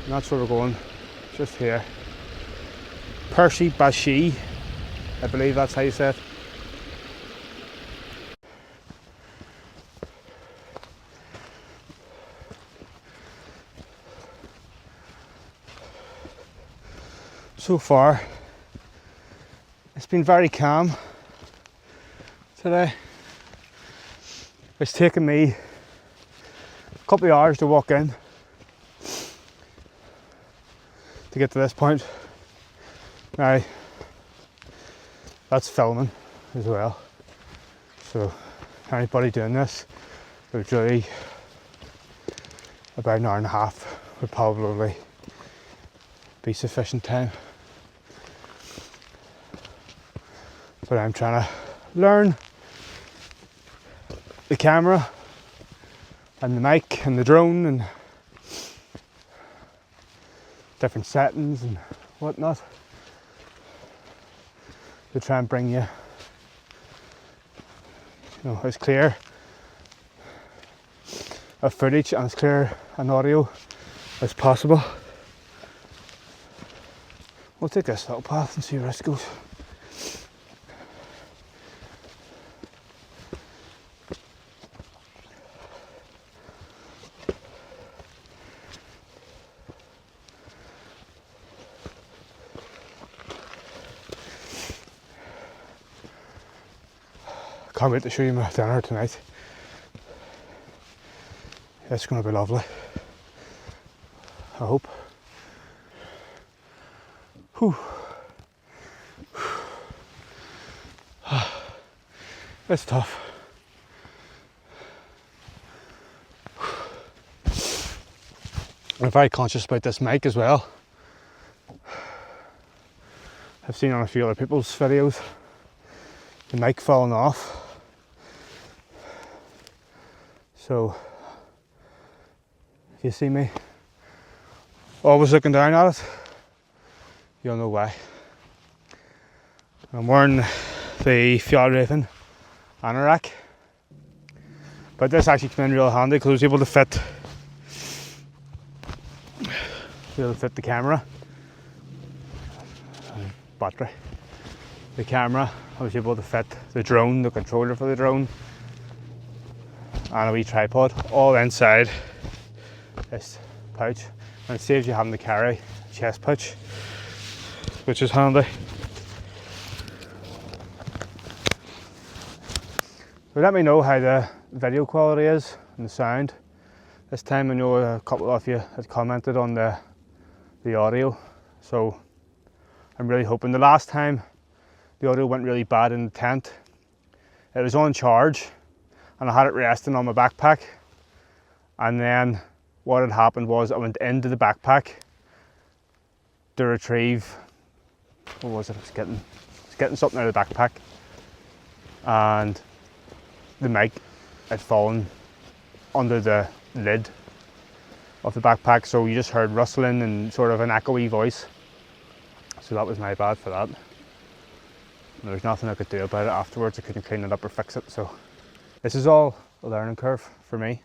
And that's where we're going, just here. Percy Bashi, I believe that's how you say it. So far, it's been very calm today. It's taken me a couple of hours to walk in to get to this point. Now, that's filming as well. So anybody doing this, would really about an hour and a half would probably be sufficient time. But I'm trying to learn the camera and the mic and the drone and different settings and whatnot to try and bring you know, as clear a footage and as clear an audio as possible. We'll take this little path and see where this goes. Can't wait to show you my dinner tonight. It's going to be lovely. I hope. Whew. It's tough. I'm very conscious about this mic as well. I've seen on a few other people's videos the mic falling off. So, if you see me always looking down at it, you'll know why. I'm wearing the Fjallraven anorak, but this actually came in real handy because I was able to fit the camera, battery, the camera. I was able to fit the drone, the controller for the drone, and a wee tripod all inside this pouch, and it saves you having to carry a chest pouch, which is handy. So let me know how the video quality is and the sound. This time I know a couple of you had commented on the audio, so I'm really hoping. The last time the audio went really bad in the tent, it was on charge and I had it resting on my backpack, and then what had happened was I went into the backpack to retrieve, what was it, I was getting something out of the backpack, and the mic had fallen under the lid of the backpack, so you just heard rustling and sort of an echoey voice. So that was my bad for that. There was nothing I could do about it afterwards. I couldn't clean it up or fix it, so this is all a learning curve for me.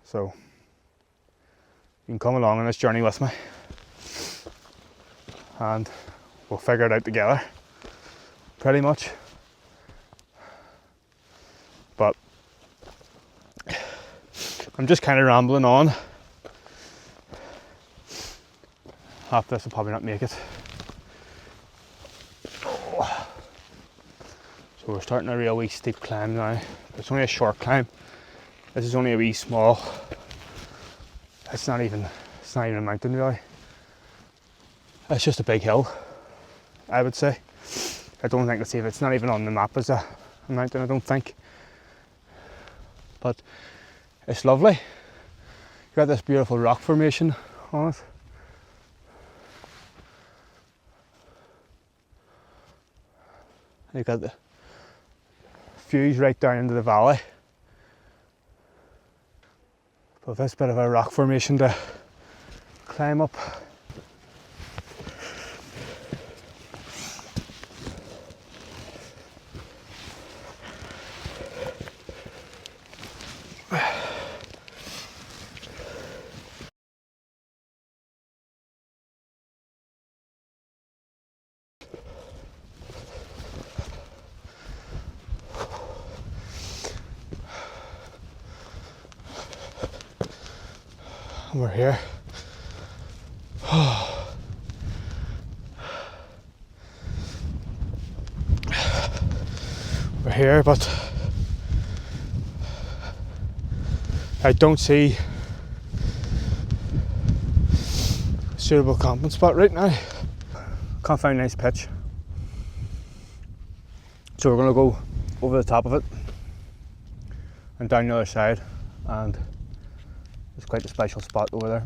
So you can come along on this journey with me and we'll figure it out together, pretty much. But I'm just kind of rambling on. Half this will probably not make it. So we're starting a real wee steep climb now. It's only a short climb. This is only a wee small. It's not even a mountain really. It's just a big hill, I would say. I don't think it's not even on the map as a mountain, I don't think. But it's lovely. You've got this beautiful rock formation on it. You've got the views right down into the valley. But this bit of a rock formation to climb up. We're here. We're here, but I don't see a suitable camping spot right now. Can't find a nice pitch. So we're going to go over the top of it and down the other side, and there's quite a special spot over there.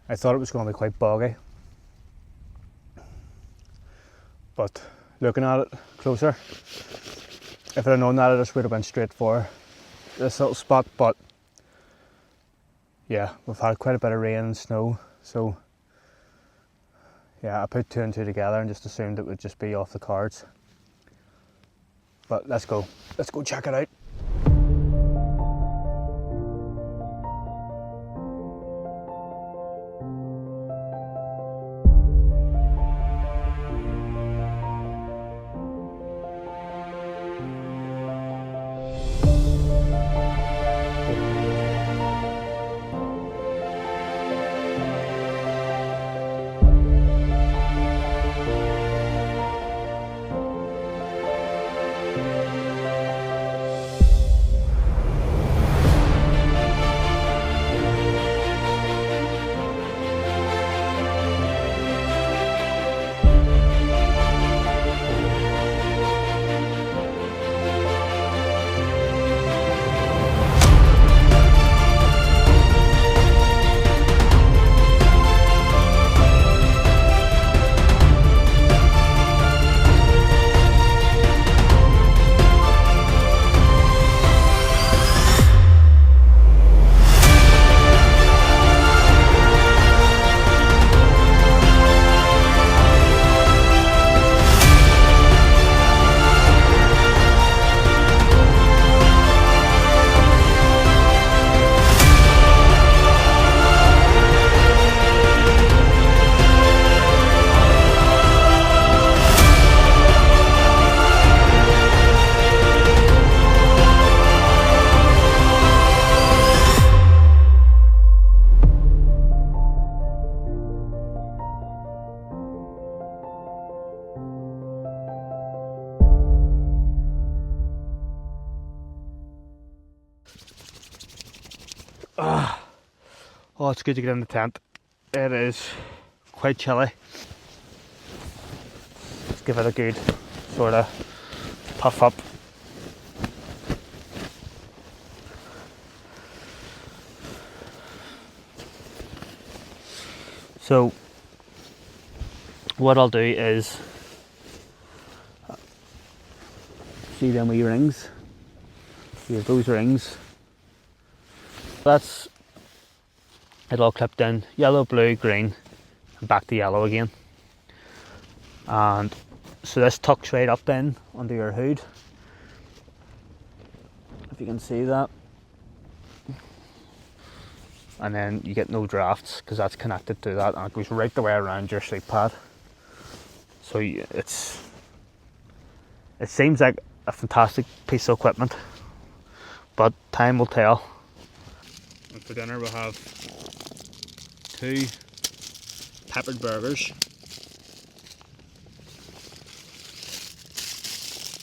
I thought it was going to be quite boggy, but looking at it closer, if I'd have known that, I just would have went straight for this little spot. But yeah, we've had quite a bit of rain and snow, so yeah, I put two and two together and just assumed it would just be off the cards. But let's go check it out. Oh, it's good to get in the tent. It is quite chilly. Let's give it a good sort of puff up. So what I'll do is, see them wee rings? See those rings? That's it, all clipped in yellow, blue, green, and back to yellow again. And so this tucks right up then under your hood, if you can see that. And then you get no drafts because that's connected to that, and it goes right the way around your sleep pad. So it seems like a fantastic piece of equipment, but time will tell. And for dinner we'll have 2 peppered burgers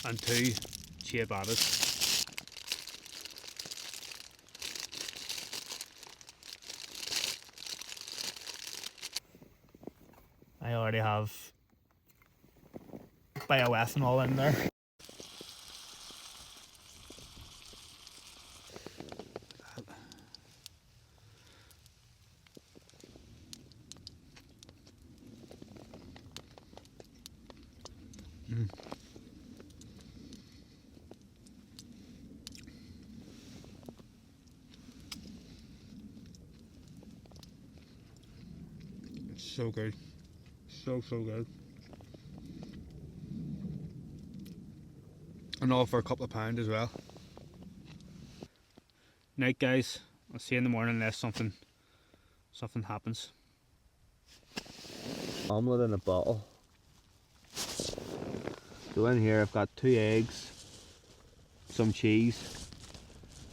and 2 ciabattas. I already have bioethanol in there. It's so good. So good. And all for a couple of pounds as well. Night, guys. I'll see you in the morning unless something happens. Omelette in a bottle. So in here I've got 2 eggs, some cheese,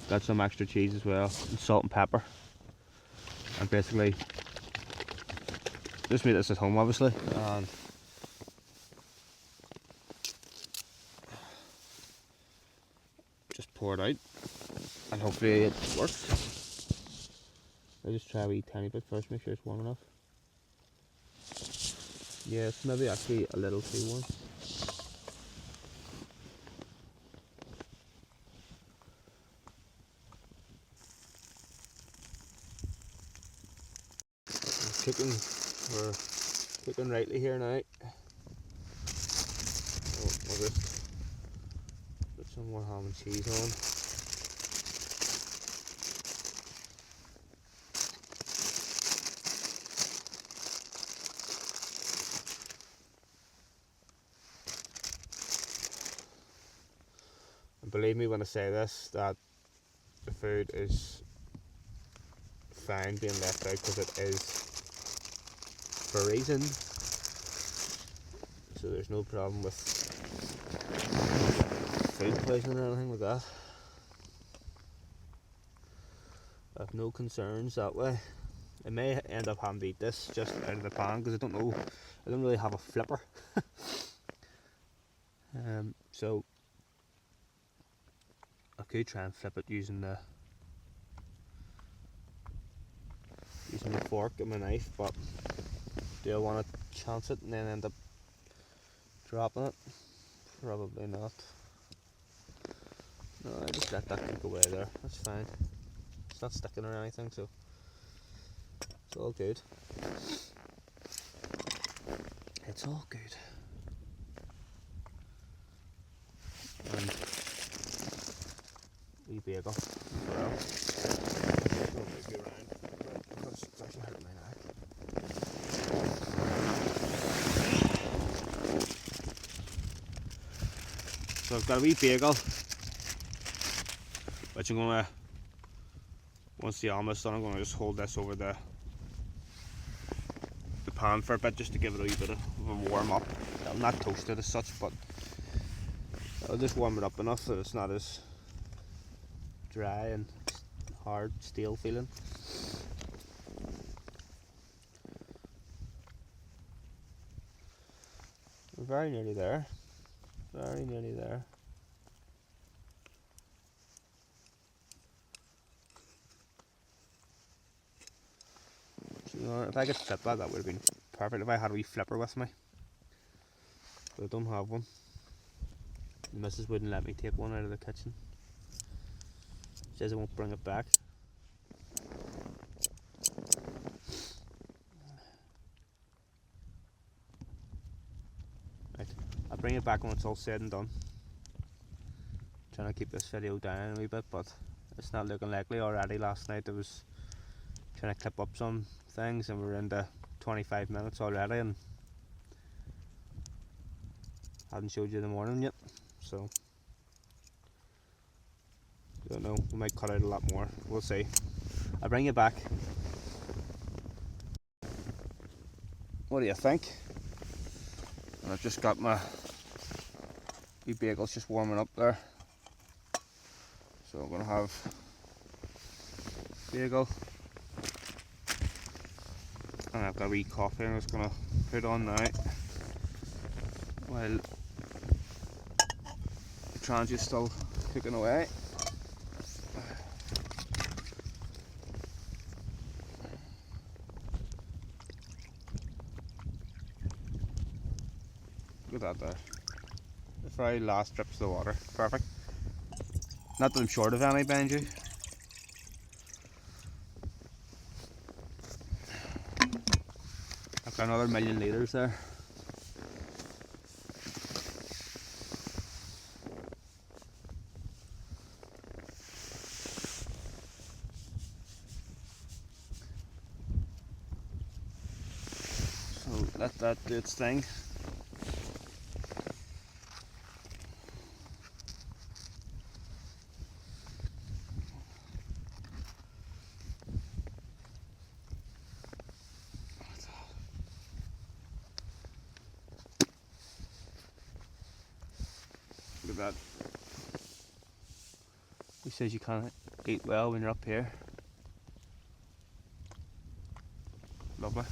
got some extra cheese as well, and salt and pepper. and basically just made this at home obviously, and just pour it out and hopefully it works. I'll just try a wee tiny bit first, make sure it's warm enough. Yeah, it's maybe actually a little too warm. We're cooking rightly here now. Oh, we'll just put some more ham and cheese on. And believe me when I say this, that the food is fine being left out, because it is for a reason. So there's no problem with food poisoning or anything like that. I have no concerns that way. I may end up having to eat this just out of the pan, because I don't know, I don't really have a flipper. So I could try and flip it using the fork and my knife, but do I want to chance it and then end up dropping it? Probably not. No, I just let that cook away there, that's fine. It's not sticking or anything, so it's all good. It's all good. And wee bagel as well. Don't move you around, because it's actually hurting my neck. So I've got a wee bagel, which I'm gonna, once the omelets done, I'm gonna just hold this over the pan for a bit, just to give it a wee bit of a warm up. It'll not toast it as such, but it'll just warm it up enough that it's not as dry and hard, stale feeling. We're very nearly there. Very nearly there. So, you know, if I could flip that, that would have been perfect if I had a wee flipper with me. But I don't have one. The missus wouldn't let me take one out of the kitchen. She says I won't bring it back. Right, I'll bring it back when it's all said and done. Trying to keep this video down a wee bit, but it's not looking likely already. Last night I was trying to clip up some things and we're into 25 minutes already and haven't showed you the morning yet, so don't know, we might cut out a lot more, we'll see. I'll bring you back. What do you think? And I've just got my wee bagels just warming up there, so I'm going to have bagel and I've got a wee coffee I'm just going to put on now while the transit is still cooking away. Look at that there. The very last drips of the water. Perfect. Not that I'm short of any, behind you. I've got another 1,000,000 litres there. So let that do its thing. Look at that. He says you can't eat well when you're up here. lovely.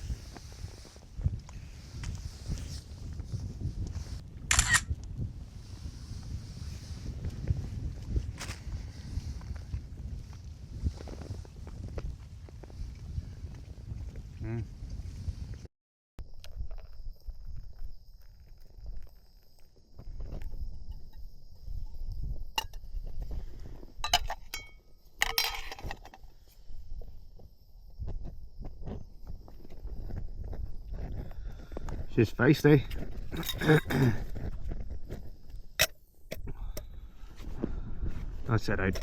She's feisty. That's it out.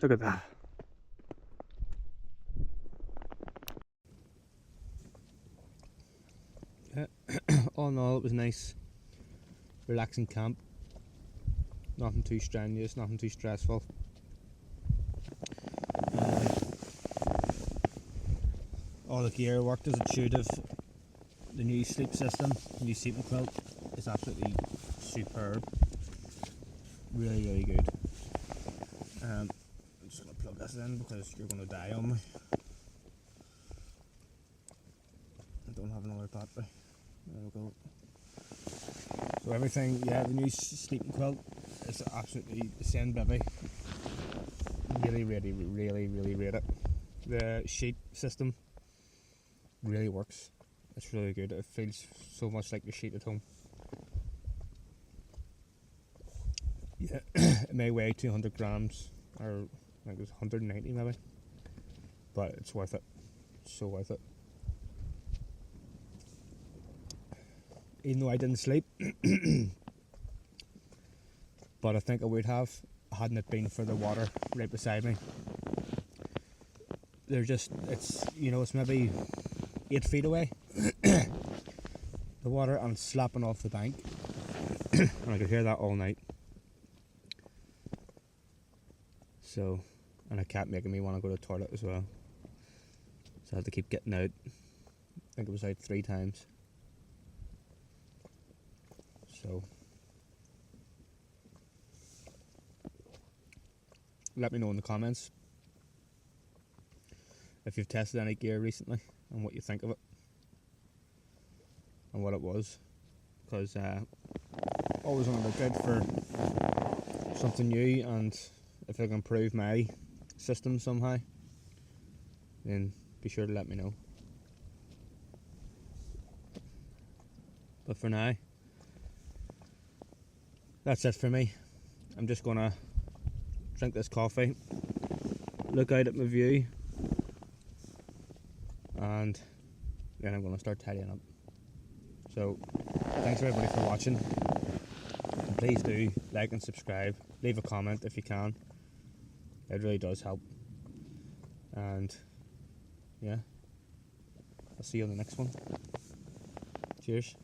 Look at that. All in all, it was nice, relaxing camp. Nothing too strenuous, nothing too stressful. All the gear worked as it should have. The new sleep system, the new sleeping quilt is absolutely superb. Really, really good. I'm just going to plug this in because you're going to die on me. I don't have another battery. There we go. So everything, yeah, the new sleeping quilt is absolutely the same baby. Really rate it. The sheet system really works. It's really good. It feels so much like your sheet at home. Yeah, it may weigh 200 grams, or I think it's 190 maybe, but it's worth it. It's so worth it. Even though I didn't sleep, but I think I would have, hadn't it been for the water right beside me. They're just, it's, you know, it's maybe 8 feet away, the water, and it's slapping off the bank, and I could hear that all night. So, and it kept making me want to go to the toilet as well, so I had to keep getting out. I think it was out 3 times. So, let me know in the comments if you've tested any gear recently and what you think of it and what it was, because always on the lookout for something new, and if I can improve my system somehow, then be sure to let me know. But for now, that's it for me. I'm just gonna drink this coffee, look out at my view, and then I'm gonna start tidying up. So thanks everybody for watching, and please do like and subscribe, leave a comment if you can. It really does help. And yeah, I'll see you on the next one. Cheers.